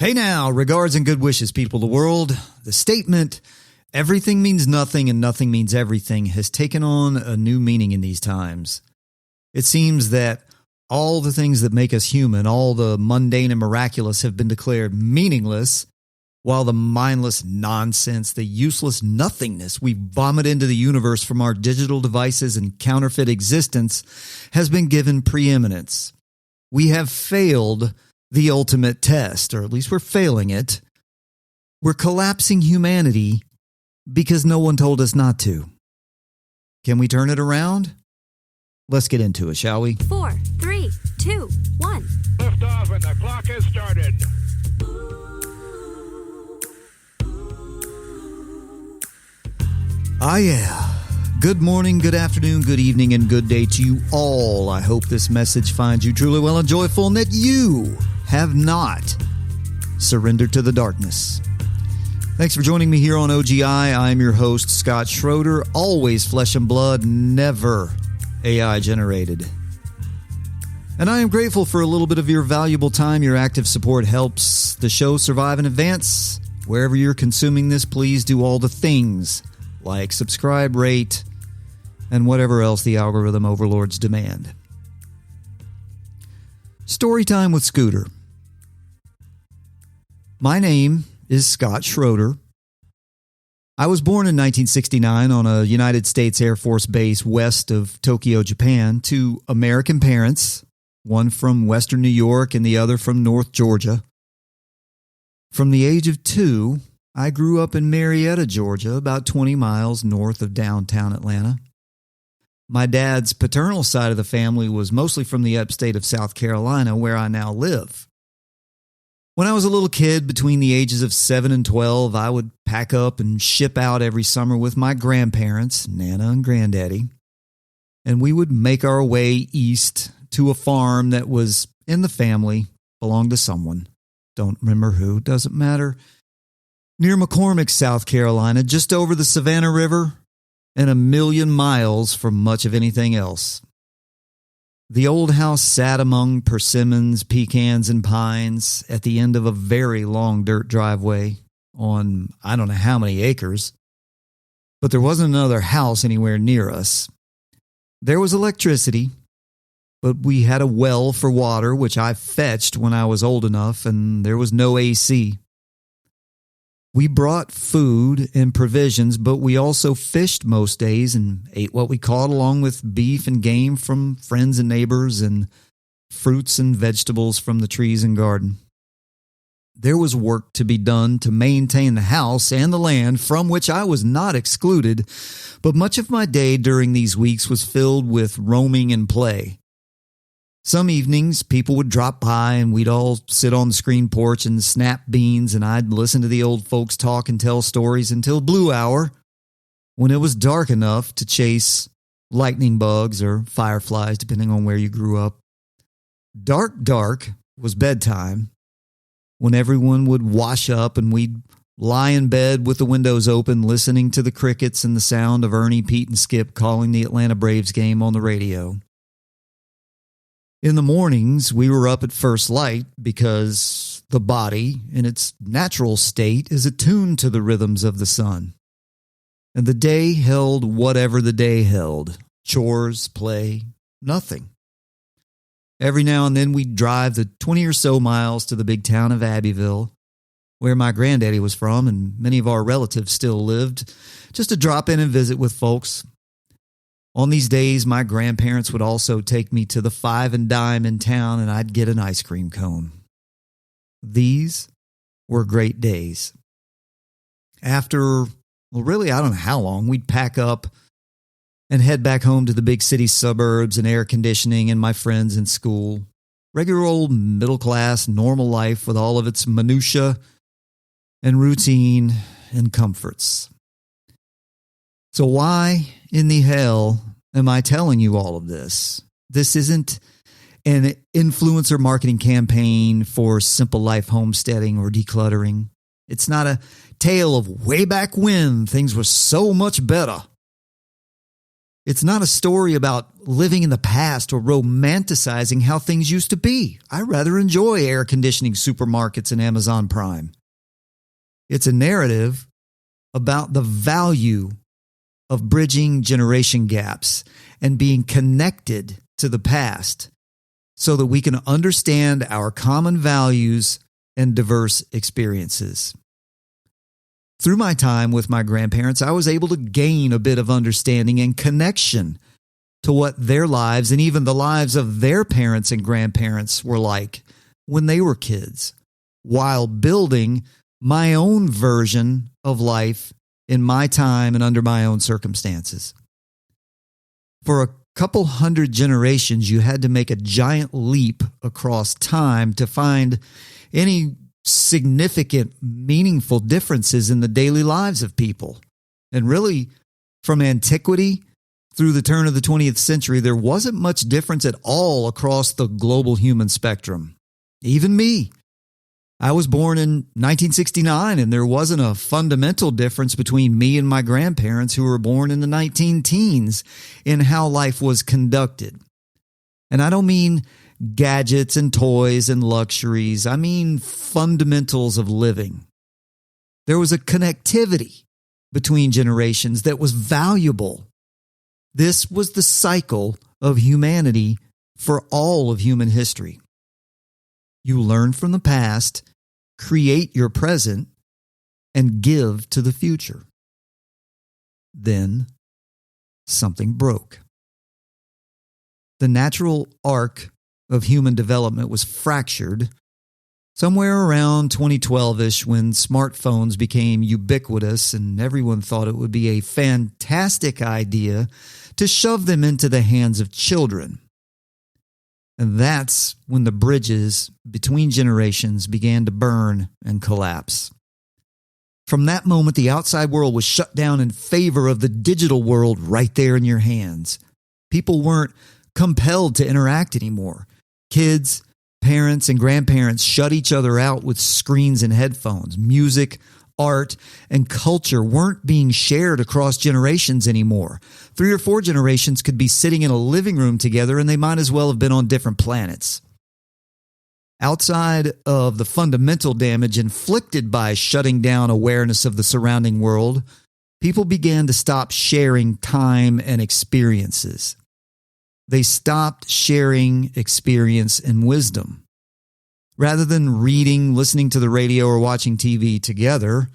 Hey now, regards and good wishes, people of the world. The statement, everything means nothing and nothing means everything, has taken on a new meaning in these times. It seems that all the things that make us human, all the mundane and miraculous, have been declared meaningless, while the mindless nonsense, the useless nothingness we vomit into the universe from our digital devices and counterfeit existence has been given preeminence. We have failed the ultimate test, or at least we're failing it. We're collapsing humanity because no one told us not to. Can we turn it around? Let's get into it, shall we? 4, 3, 2, 1. Lift off and the clock has started. Ah, yeah. Good morning, good afternoon, good evening, and good day to you all. I hope this message finds you truly well and joyful, and that you have not surrendered to the darkness. Thanks for joining me here on OGI. I'm your host, Scott Schroeder, always flesh and blood, never AI generated. And I am grateful for a little bit of your valuable time. Your active support helps the show survive and advance. Wherever you're consuming this, please do all the things like subscribe, rate, and whatever else the algorithm overlords demand. Story time with Scooter. My name is Scott Schroeder. I was born in 1969 on a United States Air Force base west of Tokyo, Japan, to American parents, one from Western New York and the other from North Georgia. From the age of 2, I grew up in Marietta, Georgia, about 20 miles north of downtown Atlanta. My dad's paternal side of the family was mostly from the upstate of South Carolina, where I now live. When I was a little kid, between the ages of 7 and 12, I would pack up and ship out every summer with my grandparents, Nana and Granddaddy, and we would make our way east to a farm that was in the family, belonged to someone. Don't remember who, doesn't matter. Near McCormick, South Carolina, just over the Savannah River, and a million miles from much of anything else. The old house sat among persimmons, pecans, and pines at the end of a very long dirt driveway on I don't know how many acres, but there wasn't another house anywhere near us. There was electricity, but we had a well for water, which I fetched when I was old enough, and there was no AC. We brought food and provisions, but we also fished most days and ate what we caught, along with beef and game from friends and neighbors and fruits and vegetables from the trees and garden. There was work to be done to maintain the house and the land, from which I was not excluded, but much of my day during these weeks was filled with roaming and play. Some evenings, people would drop by and we'd all sit on the screen porch and snap beans, and I'd listen to the old folks talk and tell stories until blue hour, when it was dark enough to chase lightning bugs or fireflies, depending on where you grew up. Dark was bedtime, when everyone would wash up and we'd lie in bed with the windows open, listening to the crickets and the sound of Ernie, Pete, and Skip calling the Atlanta Braves game on the radio. In the mornings, we were up at first light because the body, in its natural state, is attuned to the rhythms of the sun. And the day held whatever the day held. Chores, play, nothing. Every now and then we'd drive the 20 or so miles to the big town of Abbeville, where my granddaddy was from and many of our relatives still lived, just to drop in and visit with folks. On these days, my grandparents would also take me to the Five and Dime in town, and I'd get an ice cream cone. These were great days. After, really, I don't know how long, we'd pack up and head back home to the big city suburbs and air conditioning and my friends in school. Regular old middle-class, normal life with all of its minutia and routine and comforts. So why in the hell am I telling you all of this? This isn't an influencer marketing campaign for simple life homesteading or decluttering. It's not a tale of way back when things were so much better. It's not a story about living in the past or romanticizing how things used to be. I rather enjoy air conditioning supermarkets and Amazon Prime. It's a narrative about the value of bridging generation gaps and being connected to the past so that we can understand our common values and diverse experiences. Through my time with my grandparents, I was able to gain a bit of understanding and connection to what their lives and even the lives of their parents and grandparents were like when they were kids, while building my own version of life in my time and under my own circumstances. For a couple hundred generations, you had to make a giant leap across time to find any significant, meaningful differences in the daily lives of people. And really, from antiquity through the turn of the 20th century, there wasn't much difference at all across the global human spectrum. Even me. I was born in 1969, and there wasn't a fundamental difference between me and my grandparents who were born in the 19-teens in how life was conducted. And I don't mean gadgets and toys and luxuries. I mean fundamentals of living. There was a connectivity between generations that was valuable. This was the cycle of humanity for all of human history. You learn from the past, create your present, and give to the future. Then something broke. The natural arc of human development was fractured somewhere around 2012-ish when smartphones became ubiquitous and everyone thought it would be a fantastic idea to shove them into the hands of children. And that's when the bridges between generations began to burn and collapse. From that moment, the outside world was shut down in favor of the digital world right there in your hands. People weren't compelled to interact anymore. Kids, parents, and grandparents shut each other out with screens and headphones. Music, art, and culture weren't being shared across generations anymore. 3 or 4 generations could be sitting in a living room together and they might as well have been on different planets. Outside of the fundamental damage inflicted by shutting down awareness of the surrounding world, people began to stop sharing time and experiences. They stopped sharing experience and wisdom. Rather than reading, listening to the radio, or watching TV together,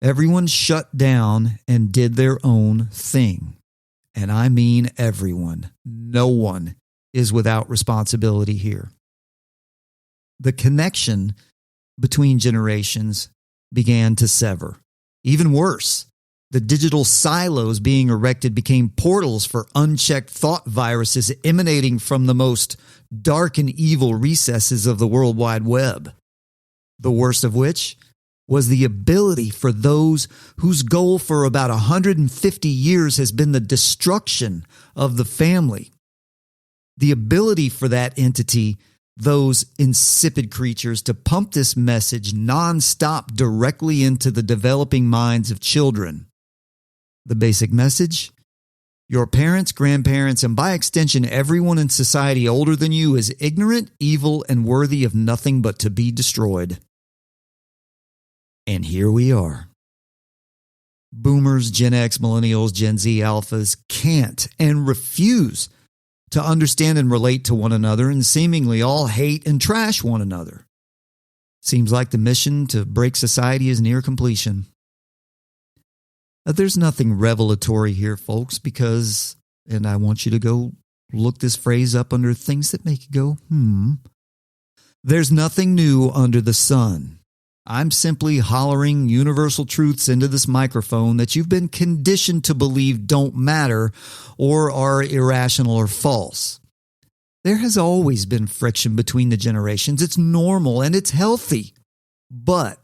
everyone shut down and did their own thing. And I mean everyone. No one is without responsibility here. The connection between generations began to sever. Even worse, the digital silos being erected became portals for unchecked thought viruses emanating from the most dark and evil recesses of the World Wide Web. The worst of which was the ability for those whose goal for about 150 years has been the destruction of the family. The ability for that entity, those insipid creatures, to pump this message nonstop directly into the developing minds of children. The basic message: your parents, grandparents, and by extension everyone in society older than you is ignorant, evil, and worthy of nothing but to be destroyed. And here we are. Boomers, Gen X, Millennials, Gen Z, Alphas can't and refuse to understand and relate to one another and seemingly all hate and trash one another. Seems like the mission to break society is near completion. There's nothing revelatory here, folks, because, and I want you to go look this phrase up under things that make you go, There's nothing new under the sun. I'm simply hollering universal truths into this microphone that you've been conditioned to believe don't matter or are irrational or false. There has always been friction between the generations. It's normal and it's healthy. But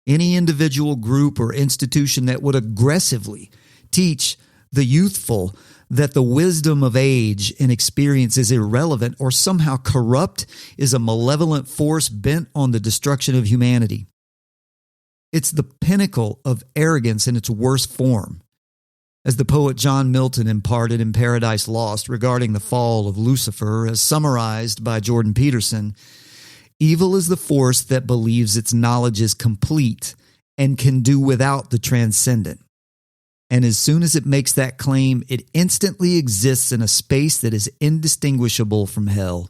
any individual, group, or institution that would aggressively teach the youthful that the wisdom of age and experience is irrelevant or somehow corrupt is a malevolent force bent on the destruction of humanity. It's the pinnacle of arrogance in its worst form. As the poet John Milton imparted in Paradise Lost regarding the fall of Lucifer, as summarized by Jordan Peterson, evil is the force that believes its knowledge is complete and can do without the transcendent. And as soon as it makes that claim, it instantly exists in a space that is indistinguishable from hell.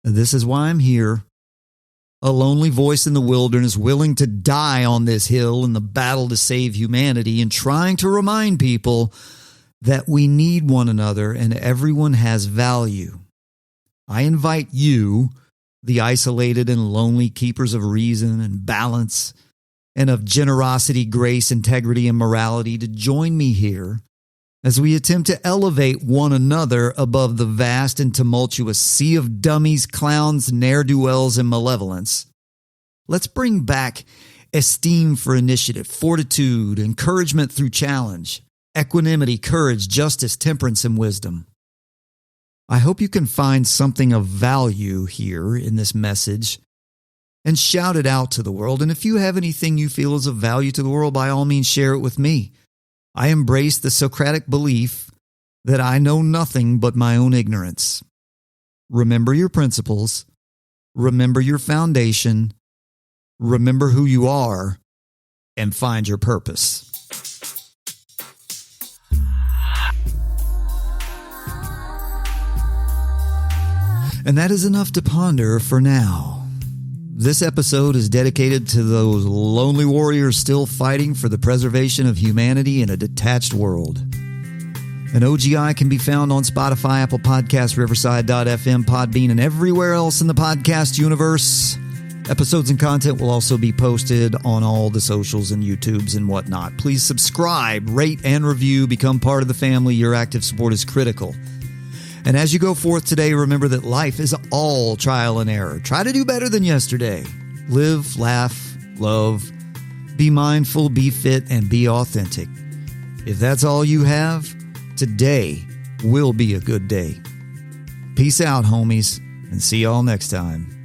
This is why I'm here, a lonely voice in the wilderness, willing to die on this hill in the battle to save humanity and trying to remind people that we need one another and everyone has value. I invite you, the isolated and lonely keepers of reason and balance and of generosity, grace, integrity, and morality, to join me here as we attempt to elevate one another above the vast and tumultuous sea of dummies, clowns, ne'er-do-wells, and malevolence. Let's bring back esteem for initiative, fortitude, encouragement through challenge, equanimity, courage, justice, temperance, and wisdom. I hope you can find something of value here in this message and shout it out to the world. And if you have anything you feel is of value to the world, by all means, share it with me. I embrace the Socratic belief that I know nothing but my own ignorance. Remember your principles. Remember your foundation. Remember who you are, and find your purpose. And that is enough to ponder for now. This episode is dedicated to those lonely warriors still fighting for the preservation of humanity in a detached world. An OGI can be found on Spotify, Apple Podcasts, Riverside.fm, Podbean, and everywhere else in the podcast universe. Episodes and content will also be posted on all the socials and YouTubes and whatnot. Please subscribe, rate, and review. Become part of the family. Your active support is critical. And as you go forth today, remember that life is all trial and error. Try to do better than yesterday. Live, laugh, love, be mindful, be fit, and be authentic. If that's all you have, today will be a good day. Peace out, homies, and see y'all next time.